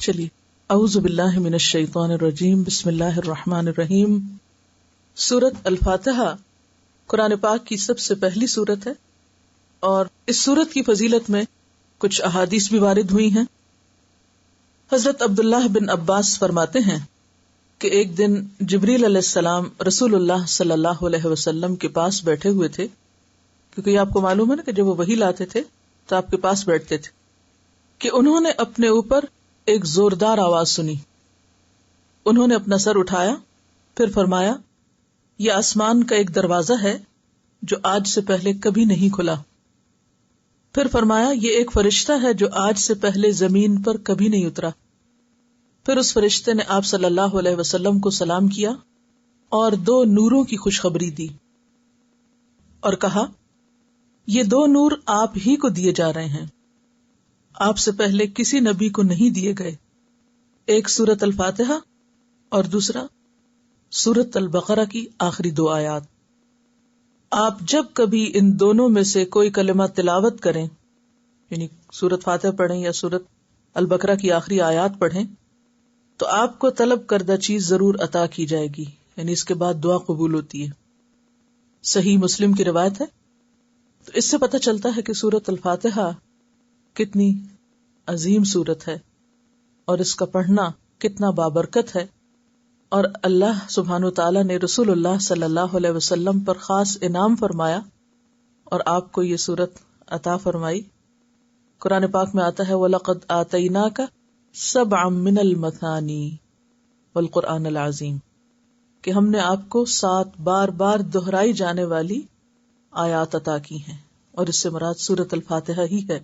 چلیے اعوذ باللہ من الشیطان الرجیم بسم اللہ الرحمن الرحیم. سورۃ الفاتحہ قرآن پاک کی سب سے پہلی سورت ہے اور اس سورت کی فضیلت میں کچھ احادیث بھی وارد ہوئی ہیں. حضرت عبداللہ بن عباس فرماتے ہیں کہ ایک دن جبریل علیہ السلام رسول اللہ صلی اللہ علیہ وسلم کے پاس بیٹھے ہوئے تھے، کیونکہ یہ آپ کو معلوم ہے نا کہ جب وہ وحی لاتے تھے تو آپ کے پاس بیٹھتے تھے، کہ انہوں نے اپنے اوپر ایک زوردار آواز سنی. انہوں نے اپنا سر اٹھایا، پھر فرمایا یہ آسمان کا ایک دروازہ ہے جو آج سے پہلے کبھی نہیں کھلا. پھر فرمایا یہ ایک فرشتہ ہے جو آج سے پہلے زمین پر کبھی نہیں اترا. پھر اس فرشتے نے آپ صلی اللہ علیہ وسلم کو سلام کیا اور 2 نوروں کی خوشخبری دی اور کہا یہ 2 نور آپ ہی کو دیے جا رہے ہیں، آپ سے پہلے کسی نبی کو نہیں دیے گئے، ایک سورۃ الفاتحہ اور دوسرا سورۃ البقرہ کی آخری 2 آیات. آپ جب کبھی ان دونوں میں سے کوئی کلمہ تلاوت کریں، یعنی سورۃ فاتحہ پڑھیں یا سورۃ البقرہ کی آخری آیات پڑھیں، تو آپ کو طلب کردہ چیز ضرور عطا کی جائے گی، یعنی اس کے بعد دعا قبول ہوتی ہے. صحیح مسلم کی روایت ہے. تو اس سے پتہ چلتا ہے کہ سورۃ الفاتحہ کتنی عظیم سورت ہے اور اس کا پڑھنا کتنا بابرکت ہے، اور اللہ سبحانہ وتعالی نے رسول اللہ صلی اللہ علیہ وسلم پر خاص انعام فرمایا اور آپ کو یہ سورت عطا فرمائی. قرآن پاک میں آتا ہے وَلَقَدْ آتَيْنَاكَ سَبْعًا مِّنَ الْمَثَانِي وَالْقُرْآنِ الْعَظِيمِ، کہ ہم نے آپ کو 7 بار بار دہرائی جانے والی آیات عطا کی ہیں، اور اس سے مراد سورۃ الفاتحہ ہی ہے.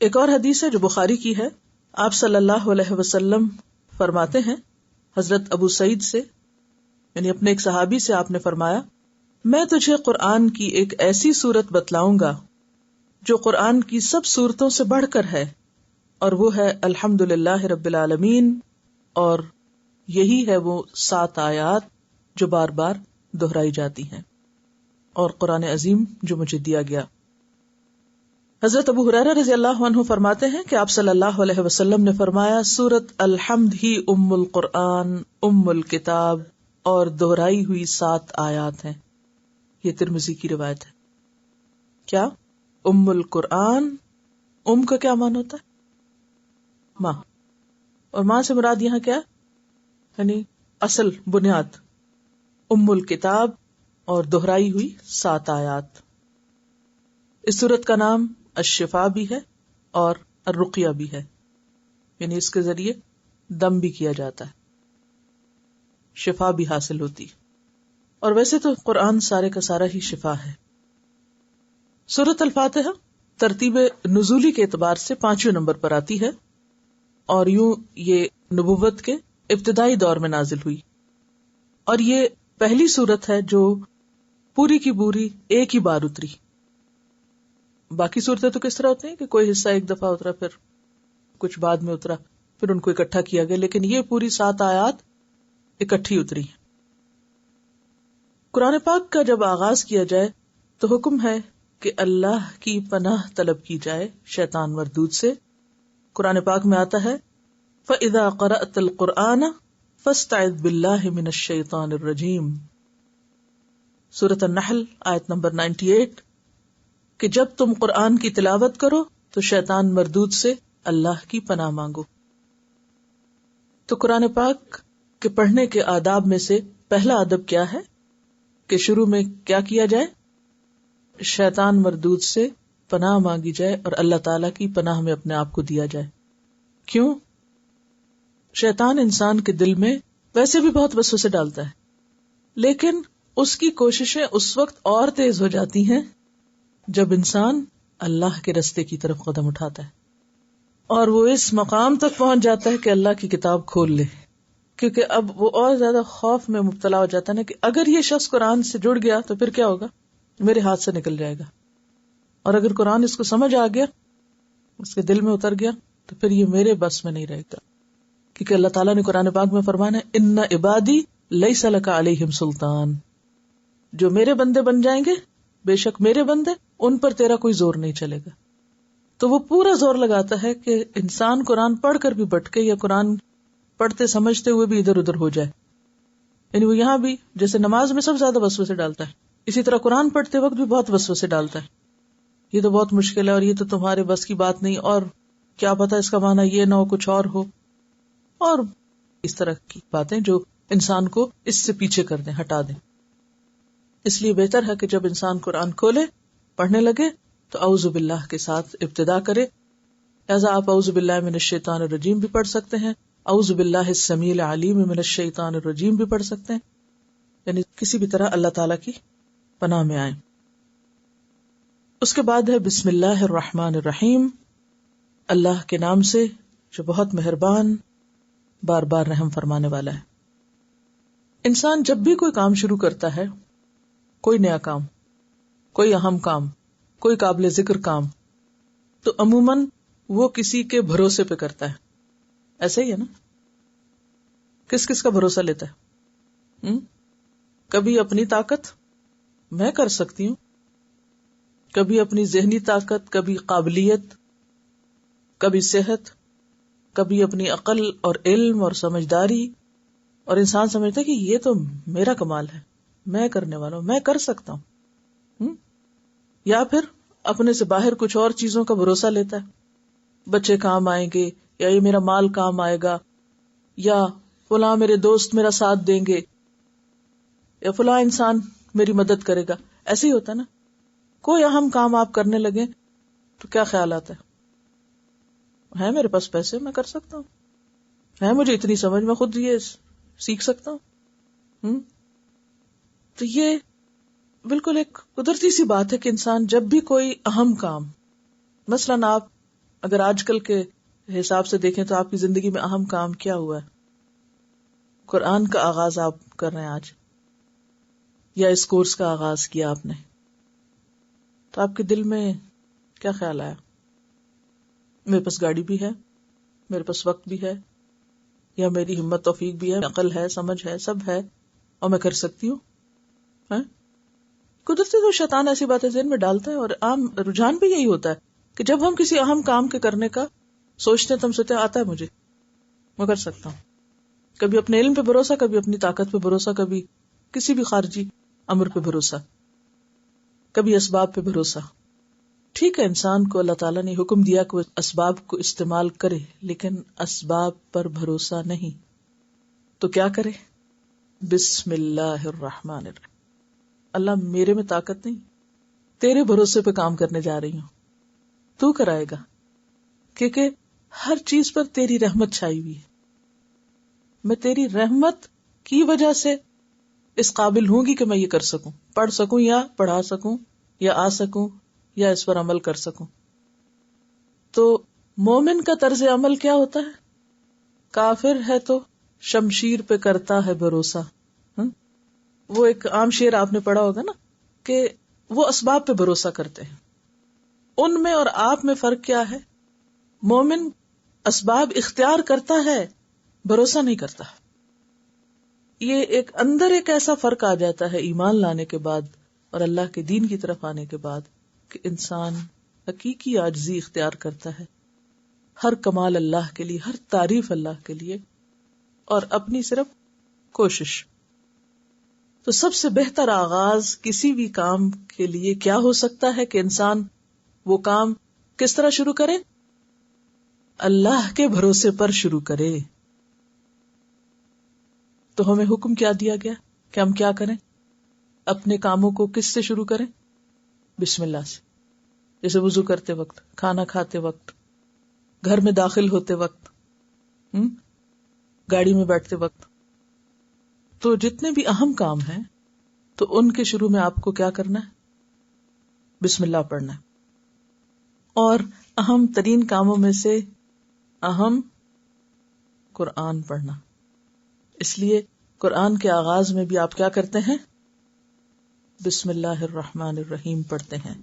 ایک اور حدیث ہے جو بخاری کی ہے. آپ صلی اللہ علیہ وسلم فرماتے ہیں حضرت ابو سعید سے، یعنی اپنے ایک صحابی سے، آپ نے فرمایا میں تجھے قرآن کی ایک ایسی سورت بتلاؤں گا جو قرآن کی سب سورتوں سے بڑھ کر ہے، اور وہ ہے الحمدللہ رب العالمین، اور یہی ہے وہ 7 آیات جو بار بار دہرائی جاتی ہیں، اور قرآن عظیم جو مجھے دیا گیا. حضرت ابو ہریرہ رضی اللہ عنہ فرماتے ہیں کہ آپ صلی اللہ علیہ وسلم نے فرمایا سورت الحمد ہی ام القرآن ام الکتاب، اور دہرائی ہوئی 7 آیات ہیں. یہ ترمذی کی روایت ہے. کیا ام القرآن؟ ام کا کیا معنی ہوتا ہے؟ ماں. اور ماں سے مراد یہاں کیا، یعنی اصل، بنیاد. ام الکتاب اور دہرائی ہوئی 7 آیات. اس سورت کا نام الشفا بھی ہے اور الرقیہ بھی ہے، یعنی اس کے ذریعے دم بھی کیا جاتا ہے، شفا بھی حاصل ہوتی. اور ویسے تو قرآن سارے کا سارا ہی شفا ہے. سورۃ الفاتحہ ترتیب نزولی کے اعتبار سے 5ویں نمبر پر آتی ہے، اور یوں یہ نبوت کے ابتدائی دور میں نازل ہوئی، اور یہ پہلی سورت ہے جو پوری کی پوری ایک ہی بار اتری. باقی صورتیں تو کس طرح ہوتی ہیں کہ کوئی حصہ ایک دفعہ اترا، پھر کچھ بعد میں اترا، پھر ان کو اکٹھا کیا گیا، لیکن یہ پوری 7 آیات اکٹھی اتری. قرآن پاک کا جب آغاز کیا جائے تو حکم ہے کہ اللہ کی پناہ طلب کی جائے شیطان مردود سے. قرآن پاک میں آتا ہے فَإِذَا قَرَأْتَ الْقُرْآنَ فَاسْتَعِذْ بِاللَّهِ مِنَ الشَّيْطَانِ الرَّجِيمِ، سورۃ النحل آیت نمبر 98، کہ جب تم قرآن کی تلاوت کرو تو شیطان مردود سے اللہ کی پناہ مانگو. تو قرآن پاک کے پڑھنے کے آداب میں سے پہلا ادب کیا ہے کہ شروع میں کیا کیا جائے؟ شیطان مردود سے پناہ مانگی جائے اور اللہ تعالی کی پناہ میں اپنے آپ کو دیا جائے. کیوں؟ شیطان انسان کے دل میں ویسے بھی بہت وسوسے ڈالتا ہے، لیکن اس کی کوششیں اس وقت اور تیز ہو جاتی ہیں جب انسان اللہ کے رستے کی طرف قدم اٹھاتا ہے اور وہ اس مقام تک پہنچ جاتا ہے کہ اللہ کی کتاب کھول لے. کیونکہ اب وہ اور زیادہ خوف میں مبتلا ہو جاتا ہے نا کہ اگر یہ شخص قرآن سے جڑ گیا تو پھر کیا ہوگا، میرے ہاتھ سے نکل جائے گا. اور اگر قرآن اس کو سمجھ آ گیا، اس کے دل میں اتر گیا، تو پھر یہ میرے بس میں نہیں رہے گا. کیونکہ اللہ تعالیٰ نے قرآن پاک میں فرمانا ہے ان عبادی لیس لک علیہم سلطان، جو میرے بندے بن جائیں گے، بے شک میرے بندے، ان پر تیرا کوئی زور نہیں چلے گا. تو وہ پورا زور لگاتا ہے کہ انسان قرآن پڑھ کر بھی بھٹکے یا قرآن پڑھتے سمجھتے ہوئے بھی ادھر ادھر ہو جائے. یعنی وہ یہاں بھی جیسے نماز میں سب زیادہ وسوسے ڈالتا ہے، اسی طرح قرآن پڑھتے وقت بھی بہت وسوسے ڈالتا ہے. یہ تو بہت مشکل ہے، اور یہ تو تمہارے بس کی بات نہیں، اور کیا پتا اس کا معنی یہ نہ ہو، کچھ اور ہو، اور اس طرح کی باتیں جو انسان کو اس سے پیچھے کر دیں، ہٹا دیں. اس لیے بہتر ہے کہ جب انسان قرآن کھولے پڑھنے لگے تو اعوذ باللہ کے ساتھ ابتدا کرے. لہذا آپ اعوذ باللہ من الشیطان الرجیم بھی پڑھ سکتے ہیں، اعوذ باللہ السمیع العلیم من الشیطان الرجیم بھی پڑھ سکتے ہیں، یعنی کسی بھی طرح اللہ تعالیٰ کی پناہ میں آئیں. اس کے بعد ہے بسم اللہ الرحمن الرحیم، اللہ کے نام سے جو بہت مہربان بار بار رحم فرمانے والا ہے. انسان جب بھی کوئی کام شروع کرتا ہے، کوئی نیا کام، کوئی اہم کام، کوئی قابل ذکر کام، تو عموماً وہ کسی کے بھروسے پہ کرتا ہے. ایسا ہی ہے نا؟ کس کس کا بھروسہ لیتا ہے؟ کبھی اپنی طاقت، میں کر سکتی ہوں، کبھی اپنی ذہنی طاقت، کبھی قابلیت، کبھی صحت، کبھی اپنی عقل اور علم اور سمجھداری، اور انسان سمجھتا ہے کہ یہ تو میرا کمال ہے، میں کرنے والا ہوں، میں کر سکتا ہوں. یا پھر اپنے سے باہر کچھ اور چیزوں کا بھروسہ لیتا ہے، بچے کام آئیں گے، یا یہ میرا مال کام آئے گا، یا فلاں میرے دوست میرا ساتھ دیں گے، یا فلاں انسان میری مدد کرے گا. ایسے ہی ہوتا ہے نا. کوئی اہم کام آپ کرنے لگے تو کیا خیال آتا ہے میرے پاس پیسے، میں کر سکتا ہوں، ہے مجھے اتنی سمجھ، میں خود یہ سیکھ سکتا ہوں. تو یہ بالکل ایک قدرتی سی بات ہے کہ انسان جب بھی کوئی اہم کام، مثلاً آپ اگر آج کل کے حساب سے دیکھیں تو آپ کی زندگی میں اہم کام کیا ہوا ہے؟ قرآن کا آغاز آپ کر رہے ہیں آج، یا اس کورس کا آغاز کیا آپ نے، تو آپ کے دل میں کیا خیال آیا؟ میرے پاس گاڑی بھی ہے، میرے پاس وقت بھی ہے، یا میری ہمت توفیق بھی ہے، عقل ہے، سمجھ ہے، سب ہے، اور میں کر سکتی ہوں. قدرتی تو شیطان ایسی باتیں ذہن میں ڈالتا ہے، اور عام رجحان بھی یہی ہوتا ہے کہ جب ہم کسی اہم کام کے کرنے کا سوچتے ہیں تو ہم سوچتے ہیں آتا ہے مجھے، میں کر سکتا ہوں. کبھی اپنے علم پہ بھروسہ، کبھی اپنی طاقت پہ بھروسہ، کبھی کسی بھی خارجی امر پہ بھروسہ، کبھی اسباب پہ بھروسہ. ٹھیک ہے، انسان کو اللہ تعالیٰ نے حکم دیا کہ وہ اسباب کو استعمال کرے، لیکن اسباب پر بھروسہ نہیں. تو کیا کرے؟ بسم اللہ الرحمن الرحیم. اللہ میرے میں طاقت نہیں، تیرے بھروسے پہ کام کرنے جا رہی ہوں، تو کرائے گا، کیونکہ ہر چیز پر تیری رحمت چھائی ہوئی ہے. میں تیری رحمت کی وجہ سے اس قابل ہوں گی کہ میں یہ کر سکوں، پڑھ سکوں یا پڑھا سکوں یا آ سکوں یا اس پر عمل کر سکوں. تو مومن کا طرز عمل کیا ہوتا ہے؟ کافر ہے تو شمشیر پہ کرتا ہے بھروسہ. وہ ایک عام شعر آپ نے پڑھا ہوگا نا کہ وہ اسباب پہ بھروسہ کرتے ہیں. ان میں اور آپ میں فرق کیا ہے؟ مومن اسباب اختیار کرتا ہے، بھروسہ نہیں کرتا. یہ ایک اندر ایک ایسا فرق آ جاتا ہے ایمان لانے کے بعد اور اللہ کے دین کی طرف آنے کے بعد کہ انسان حقیقی عاجزی اختیار کرتا ہے، ہر کمال اللہ کے لیے، ہر تعریف اللہ کے لیے، اور اپنی صرف کوشش. تو سب سے بہتر آغاز کسی بھی کام کے لیے کیا ہو سکتا ہے کہ انسان وہ کام کس طرح شروع کرے؟ اللہ کے بھروسے پر شروع کرے. تو ہمیں حکم کیا دیا گیا کہ ہم کیا کریں؟ اپنے کاموں کو کس سے شروع کریں؟ بسم اللہ سے. جیسے وضو کرتے وقت، کھانا کھاتے وقت، گھر میں داخل ہوتے وقت، گاڑی میں بیٹھتے وقت. تو جتنے بھی اہم کام ہیں تو ان کے شروع میں آپ کو کیا کرنا ہے؟ بسم اللہ پڑھنا ہے. اور اہم ترین کاموں میں سے اہم قرآن پڑھنا. اس لیے قرآن کے آغاز میں بھی آپ کیا کرتے ہیں؟ بسم اللہ الرحمن الرحیم پڑھتے ہیں.